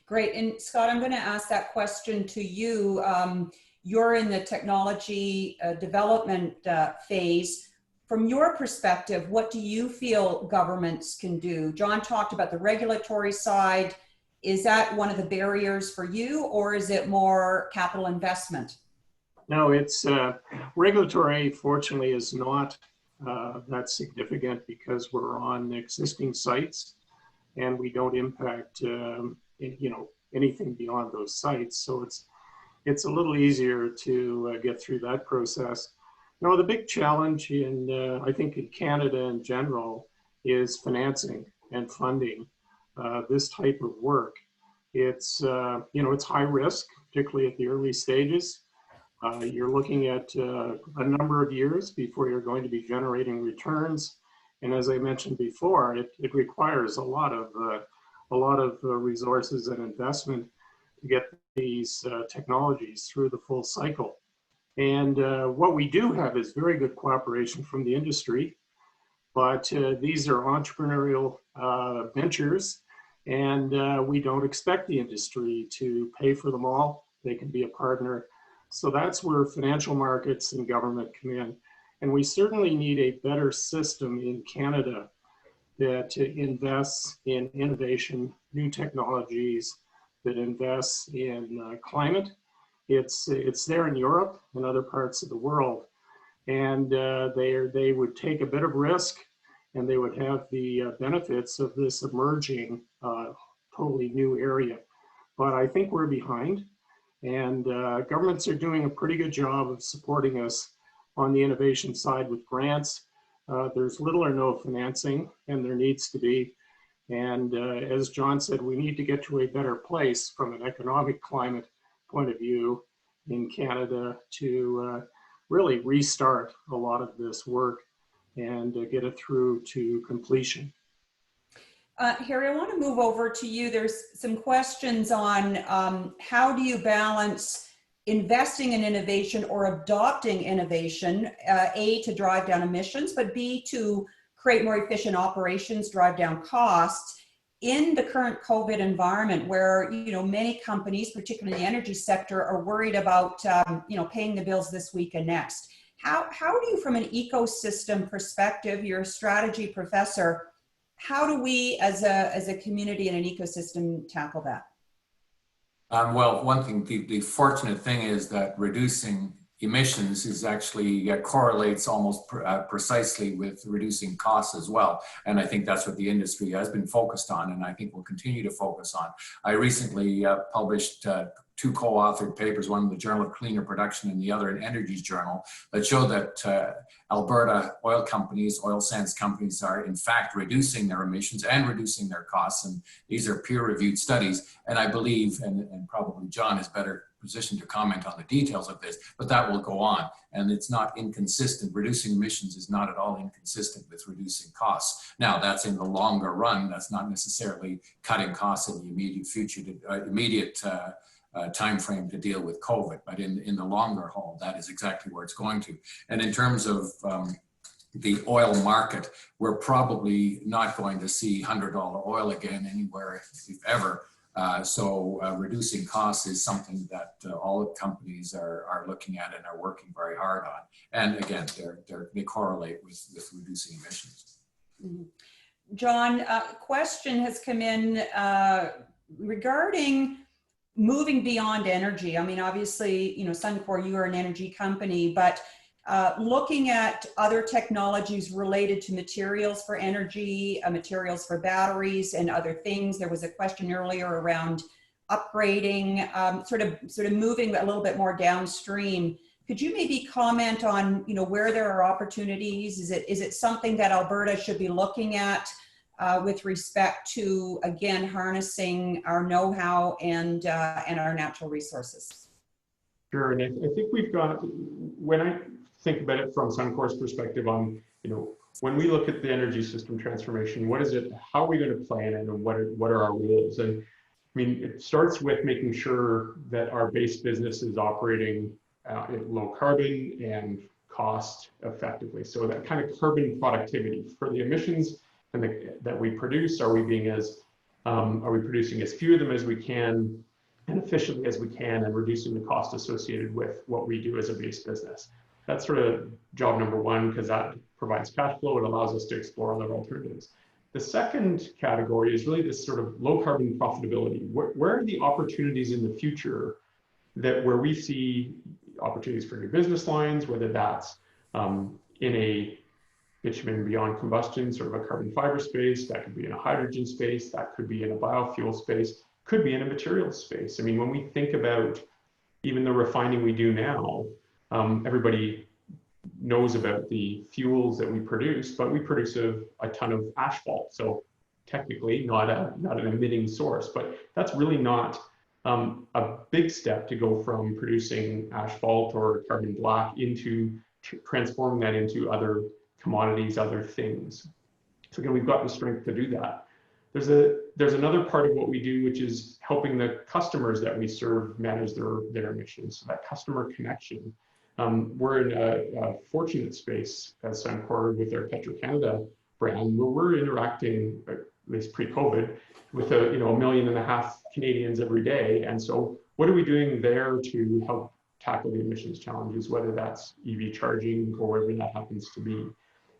Speaker 3: Great. And Scott, I'm going to ask that question to you. You're in the technology development phase. From your perspective, what do you feel governments can do? John talked about the regulatory side. Is that one of the barriers for you, or is it more capital investment?
Speaker 4: No, it's regulatory, fortunately, is not that significant because we're on existing sites and we don't impact anything beyond those sites. So it's a little easier to get through that process. No, the big challenge I think in Canada in general is financing and funding this type of work. It's it's high risk, particularly at the early stages. You're looking at a number of years before you're going to be generating returns, and as I mentioned before, it requires a lot of resources and investment to get these technologies through the full cycle. And what we do have is very good cooperation from the industry, but these are entrepreneurial ventures, and we don't expect the industry to pay for them all. They can be a partner. So that's where financial markets and government come in. And we certainly need a better system in Canada that invests in innovation, new technologies, that invests in climate. It's there in Europe and other parts of the world. And they would take a bit of risk and they would have the benefits of this emerging totally new area. But I think we're behind. And governments are doing a pretty good job of supporting us on the innovation side with grants. There's little or no financing, and there needs to be. And as John said, we need to get to a better place from an economic climate point of view in Canada to really restart a lot of this work and get it through to completion.
Speaker 3: Harrie, I want to move over to you. There's some questions on how do you balance investing in innovation or adopting innovation, A, to drive down emissions, but B, to create more efficient operations, drive down costs in the current COVID environment where, many companies, particularly in the energy sector, are worried about, paying the bills this week and next. How do you, from an ecosystem perspective, you're a strategy professor, how do we as a community and an ecosystem tackle that?
Speaker 6: Well, one thing, the fortunate thing is that reducing emissions is actually correlates almost precisely with reducing costs as well. And I think that's what the industry has been focused on, and I think will continue to focus on. I recently published two co-authored papers, one in the Journal of Cleaner Production and the other in Energy's Journal, that show that Alberta oil companies, oil sands companies are in fact reducing their emissions and reducing their costs. And these are peer-reviewed studies. And I believe, and probably John is better positioned to comment on the details of this, but that will go on. And it's not inconsistent. Reducing emissions is not at all inconsistent with reducing costs. Now, that's in the longer run. That's not necessarily cutting costs in the immediate future, time frame to deal with COVID, but in the longer haul, that is exactly where it's going to. And in terms of the oil market, we're probably not going to see $100 oil again anywhere, if ever. So reducing costs is something that all companies are looking at and are working very hard on. And again, they correlate with reducing emissions.
Speaker 3: Mm-hmm. John, a question has come in regarding moving beyond energy. I mean, obviously, Suncor, you are an energy company, but looking at other technologies related to materials for energy, materials for batteries and other things. There was a question earlier around upgrading, sort of moving a little bit more downstream. Could you maybe comment on, where there are opportunities? Is it something that Alberta should be looking at with respect to, again, harnessing our know-how and our natural resources?
Speaker 7: Sure, and I think we've got, when I think about it from Suncor's perspective on, when we look at the energy system transformation, what is it, how are we going to plan it, and what are our rules? And I mean, it starts with making sure that our base business is operating at low carbon and cost effectively. So that kind of carbon productivity for the emissions that we produce, are we producing as few of them as we can and efficiently as we can, and reducing the cost associated with what we do as a base business. That's sort of job number one, because that provides cash flow. It allows us to explore other alternatives. The second category is really this sort of low carbon profitability. Where are the opportunities in the future where we see opportunities for new business lines, whether that's in a bitumen beyond combustion, sort of a carbon fiber space, that could be in a hydrogen space, that could be in a biofuel space, could be in a materials space. I mean, when we think about even the refining we do now, everybody knows about the fuels that we produce, but we produce a ton of asphalt. So technically not an emitting source, but that's really not a big step to go from producing asphalt or carbon black into transforming that into other commodities, other things. So again, we've got the strength to do that. There's another part of what we do, which is helping the customers that we serve manage their emissions. So that customer connection. We're in a fortunate space at Suncor with our Petro-Canada brand, where we're interacting, at least pre-COVID, with 1.5 million Canadians every day. And so what are we doing there to help tackle the emissions challenges, whether that's EV charging or whatever that happens to be?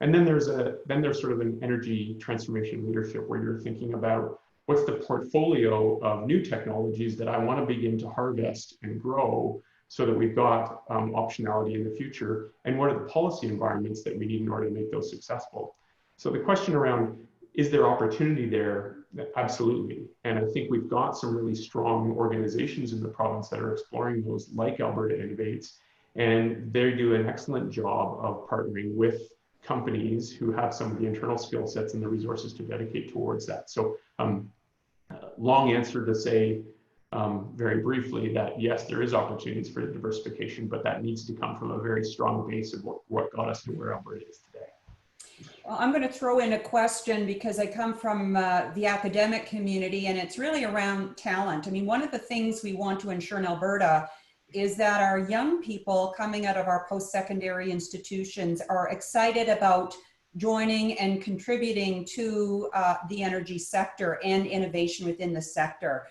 Speaker 7: And then there's sort of an energy transformation leadership, where you're thinking about what's the portfolio of new technologies that I want to begin to harvest and grow, so that we've got optionality in the future, and what are the policy environments that we need in order to make those successful. So the question around, is there opportunity there? Absolutely. And I think we've got some really strong organizations in the province that are exploring those, like Alberta Innovates, and they do an excellent job of partnering with companies who have some of the internal skill sets and the resources to dedicate towards that. So long answer to say, very briefly, that yes, there is opportunities for diversification, but that needs to come from a very strong base of what got us to where Alberta is today.
Speaker 3: Well, I'm going to throw in a question, because I come from the academic community, and it's really around talent. I mean, one of the things we want to ensure in Alberta is that our young people coming out of our post-secondary institutions are excited about joining and contributing to the energy sector and innovation within the sector.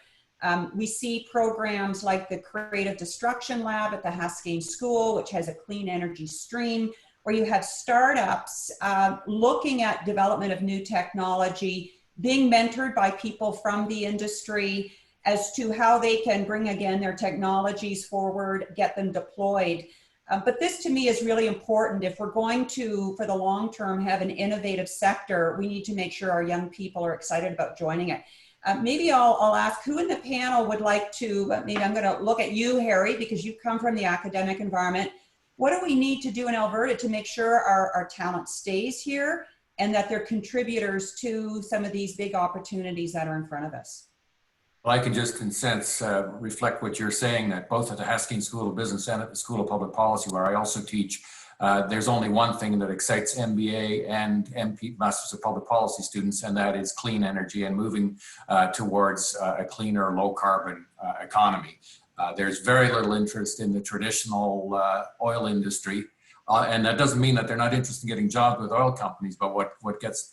Speaker 3: We see programs like the Creative Destruction Lab at the Haskayne School, which has a clean energy stream, where you have startups looking at development of new technology, being mentored by people from the industry as to how they can bring, again, their technologies forward, get them deployed. But this to me is really important. If we're going to, for the long term, have an innovative sector, we need to make sure our young people are excited about joining it. Maybe I'll ask who in the panel would like to, maybe I'm going to look at you, Harrie, because you come from the academic environment. What do we need to do in Alberta to make sure our talent stays here and that they're contributors to some of these big opportunities that are in front of us?
Speaker 6: Well, I can just reflect what you're saying, that both at the Haskayne School of Business and at the School of Public Policy, where I also teach, there's only one thing that excites MBA and MP, Masters of Public Policy students, and that is clean energy and moving towards a cleaner, low carbon economy. There's very little interest in the traditional oil industry. And that doesn't mean that they're not interested in getting jobs with oil companies, but what gets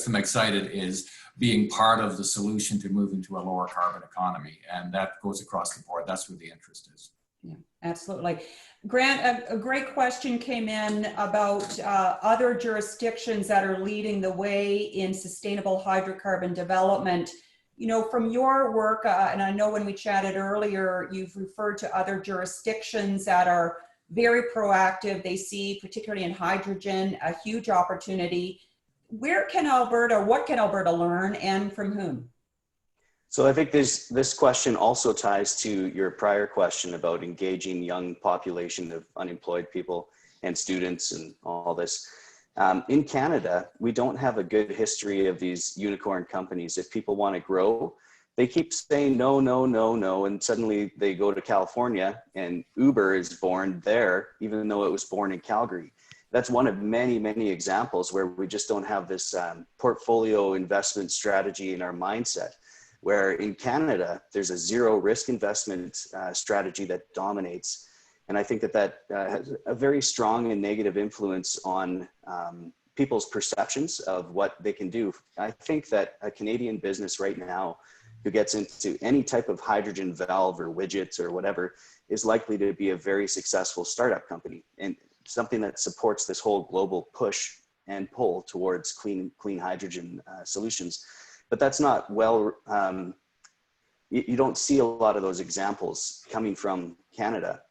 Speaker 6: them excited is being part of the solution to moving to a lower carbon economy. And that goes across the board. That's where the interest is.
Speaker 3: Yeah, absolutely. Grant, a great question came in about other jurisdictions that are leading the way in sustainable hydrocarbon development. You know, from your work, and I know when we chatted earlier, you've referred to other jurisdictions that are very proactive. They see, particularly in hydrogen, a huge opportunity. Where can Alberta, what can Alberta learn, and from whom?
Speaker 5: So I think this question also ties to your prior question about engaging young population of unemployed people and students and all this. In Canada, we don't have a good history of these unicorn companies. If people want to grow, they keep saying no, no, no, no, and suddenly they go to California and Uber is born there, even though it was born in Calgary. That's one of many, many examples where we just don't have this portfolio investment strategy in our mindset. Where in Canada, there's a zero risk investment strategy that dominates. And I think that has a very strong and negative influence on people's perceptions of what they can do. I think that a Canadian business right now who gets into any type of hydrogen valve or widgets or whatever is likely to be a very successful startup company and something that supports this whole global push and pull towards clean hydrogen solutions. But that's not well, you don't see a lot of those examples coming from Canada,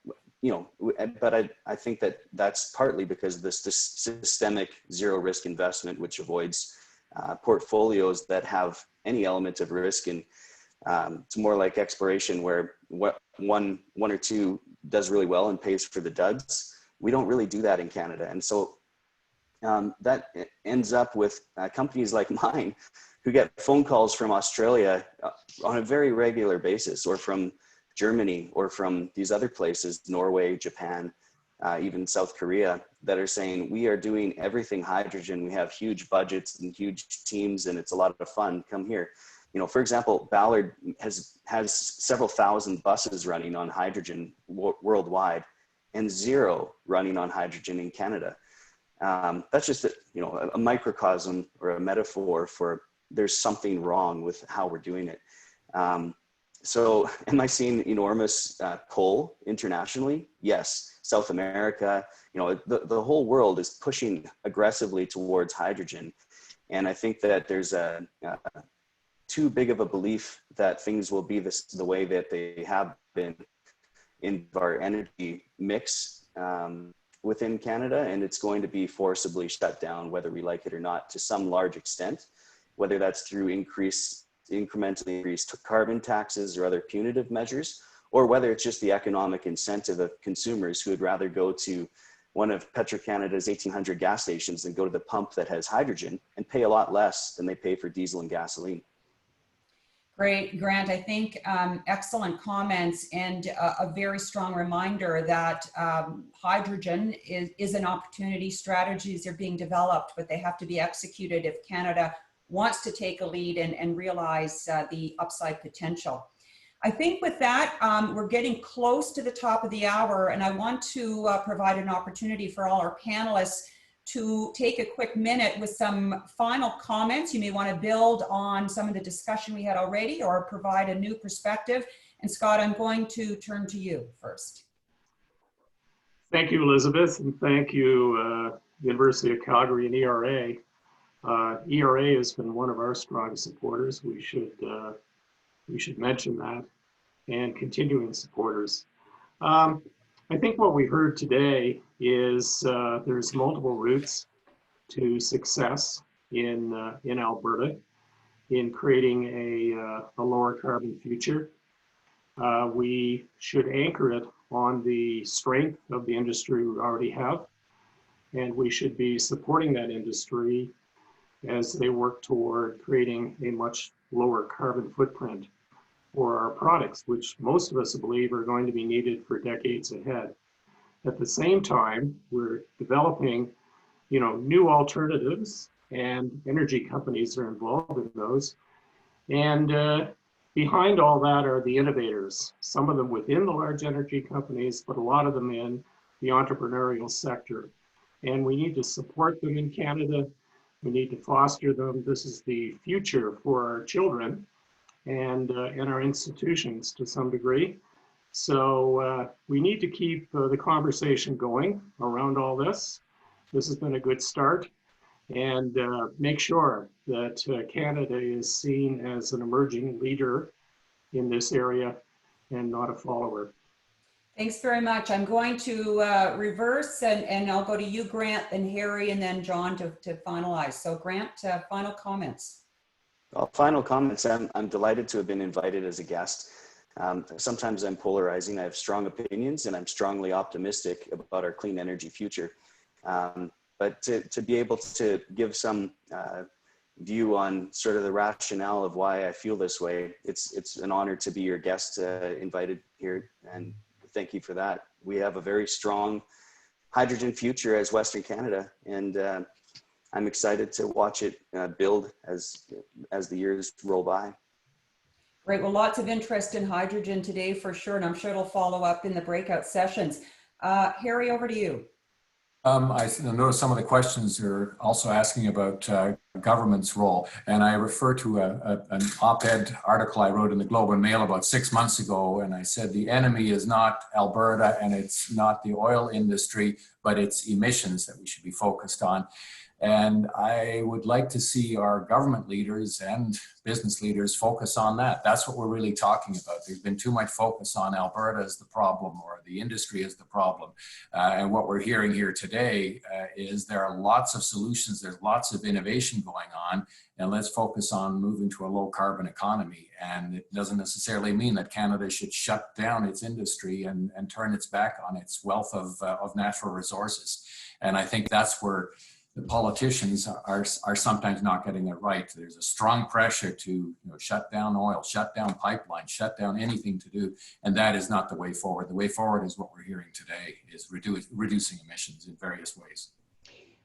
Speaker 5: you know, but I think that that's partly because of this systemic zero risk investment, which avoids portfolios that have any element of risk. And it's more like exploration where one or two does really well and pays for the duds. We don't really do that in Canada. And so that ends up with companies like mine who get phone calls from Australia on a very regular basis, or from Germany, or from these other places, Norway, Japan, even South Korea, that are saying, we are doing everything hydrogen. We have huge budgets and huge teams, and it's a lot of fun. Come here. You know, for example, Ballard has several thousand buses running on hydrogen worldwide, and zero running on hydrogen in Canada. That's just a microcosm or a metaphor for there's something wrong with how we're doing it. So am I seeing enormous pull internationally? Yes. South America, you know, the whole world is pushing aggressively towards hydrogen. And I think that there's too big of a belief that things will be the way that they have been in our energy mix within Canada, and it's going to be forcibly shut down, whether we like it or not, to some large extent, whether that's through incrementally increased carbon taxes or other punitive measures, or whether it's just the economic incentive of consumers who would rather go to one of Petro-Canada's 1,800 gas stations than go to the pump that has hydrogen and pay a lot less than they pay for diesel and gasoline.
Speaker 3: Great, Grant. I think excellent comments, and a very strong reminder that hydrogen is an opportunity. Strategies are being developed, but they have to be executed if Canada wants to take a lead and realize the upside potential. I think with that, we're getting close to the top of the hour, and I want to provide an opportunity for all our panelists to take a quick minute with some final comments. You may want to build on some of the discussion we had already or provide a new perspective. And Scott, I'm going to turn to you first.
Speaker 4: Thank you, Elizabeth, and thank you, University of Calgary and ERA. ERA has been one of our strong supporters. We should mention that, and continuing supporters. I think what we heard today is there's multiple routes to success in Alberta in creating a lower carbon future. We should anchor it on the strength of the industry we already have, and we should be supporting that industry as they work toward creating a much lower carbon footprint for our products, which most of us believe are going to be needed for decades ahead. At the same time, we're developing, new alternatives, and energy companies are involved in those. And behind all that are the innovators, some of them within the large energy companies, but a lot of them in the entrepreneurial sector. And we need to support them in Canada. We need to foster them. This is the future for our children and our institutions to some degree. So we need to keep the conversation going around all this. This has been a good start, and make sure that Canada is seen as an emerging leader in this area and not a follower.
Speaker 3: Thanks very much. I'm going to reverse, and I'll go to you, Grant, then Harrie, and then John to finalize. So Grant, final comments.
Speaker 5: Well, final comments. I'm delighted to have been invited as a guest. Sometimes I'm polarizing. I have strong opinions, and I'm strongly optimistic about our clean energy future. But to be able to give some view on sort of the rationale of why I feel this way. It's an honor to be your guest invited here, and thank you for that. We have a very strong hydrogen future as Western Canada, and I'm excited to watch it build as the years roll by.
Speaker 3: Great. Well, lots of interest in hydrogen today for sure, and I'm sure it'll follow up in the breakout sessions. Harrie, over to you.
Speaker 6: I noticed some of the questions are also asking about government's role, and I refer to an op-ed article I wrote in the Globe and Mail about 6 months ago, and I said the enemy is not Alberta and it's not the oil industry, but it's emissions that we should be focused on. And I would like to see our government leaders and business leaders focus on that. That's what we're really talking about. There's been too much focus on Alberta as the problem or the industry as the problem. And what we're hearing here today is there are lots of solutions, there's lots of innovation going on, and let's focus on moving to a low carbon economy. And it doesn't necessarily mean that Canada should shut down its industry and turn its back on its wealth of natural resources. And I think that's where the politicians are sometimes not getting it right. There's a strong pressure to shut down oil, shut down pipelines, shut down anything to do, and that is not the way forward. The way forward is what we're hearing today, is reducing emissions in various ways.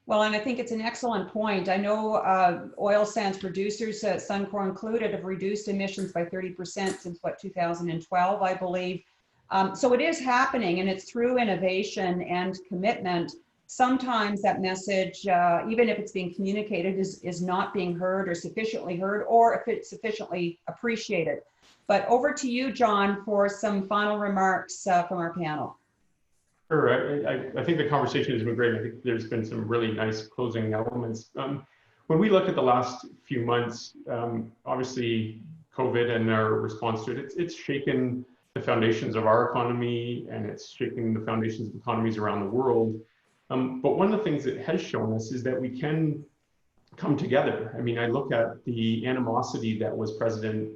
Speaker 3: Well, and I think it's an excellent point. I know oil sands producers, Suncor included, have reduced emissions by 30% since 2012, I believe. So it is happening, and it's through innovation and commitment. Sometimes that message, even if it's being communicated, is not being heard or sufficiently heard, or if it's sufficiently appreciated. But over to you, John, for some final remarks from our panel.
Speaker 7: Sure. I think the conversation has been great. I think there's been some really nice closing elements. When we look at the last few months, obviously COVID and our response to it, it's shaken the foundations of our economy, and it's shaking the foundations of economies around the world. But one of the things it has shown us is that we can come together. I mean, I look at the animosity that was present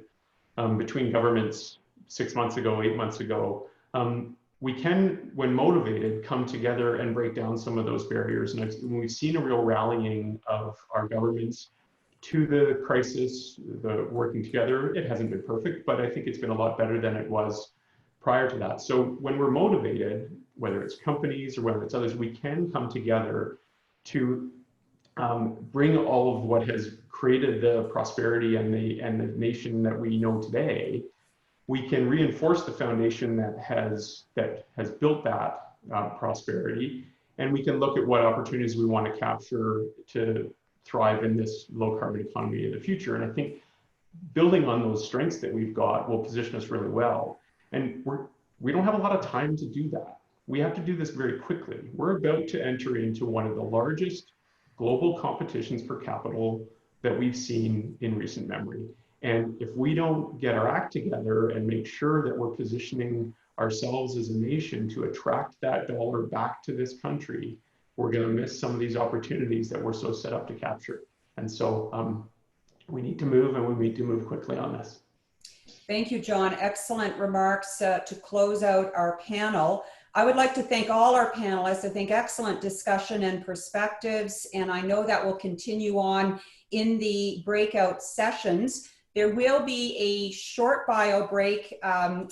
Speaker 7: between governments 6 months ago, 8 months ago. We can, when motivated, come together and break down some of those barriers. And we've seen a real rallying of our governments to the crisis, the working together. It hasn't been perfect, but I think it's been a lot better than it was prior to that. So when we're motivated, whether it's companies or whether it's others, we can come together to bring all of what has created the prosperity and the nation that we know today. We can reinforce the foundation that has built that prosperity, and we can look at what opportunities we want to capture to thrive in this low carbon economy in the future. And I think building on those strengths that we've got will position us really well. And we don't have a lot of time to do that. We have to do this very quickly. We're about to enter into one of the largest global competitions for capital that we've seen in recent memory. And if we don't get our act together and make sure that we're positioning ourselves as a nation to attract that dollar back to this country, we're going to miss some of these opportunities that we're so set up to capture. And so we need to move, and we need to move quickly on this.
Speaker 3: Thank you, John. Excellent remarks to close out our panel. I would like to thank all our panelists. I think excellent discussion and perspectives, and I know that will continue on in the breakout sessions. There will be a short bio break.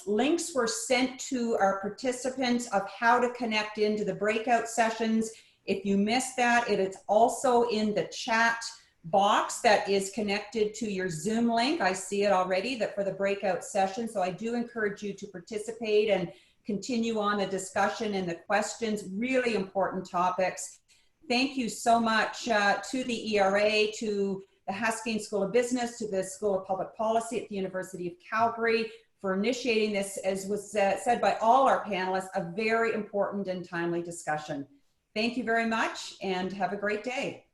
Speaker 3: Links were sent to our participants of how to connect into the breakout sessions. If you missed that, it is also in the chat box that is connected to your Zoom link. I see it already, that for the breakout session. So I do encourage you to participate and continue on the discussion and the questions, really important topics. Thank you so much to the ERA, to the Haskayne School of Business, to the School of Public Policy at the University of Calgary for initiating this, as was said by all our panelists, a very important and timely discussion. Thank you very much and have a great day.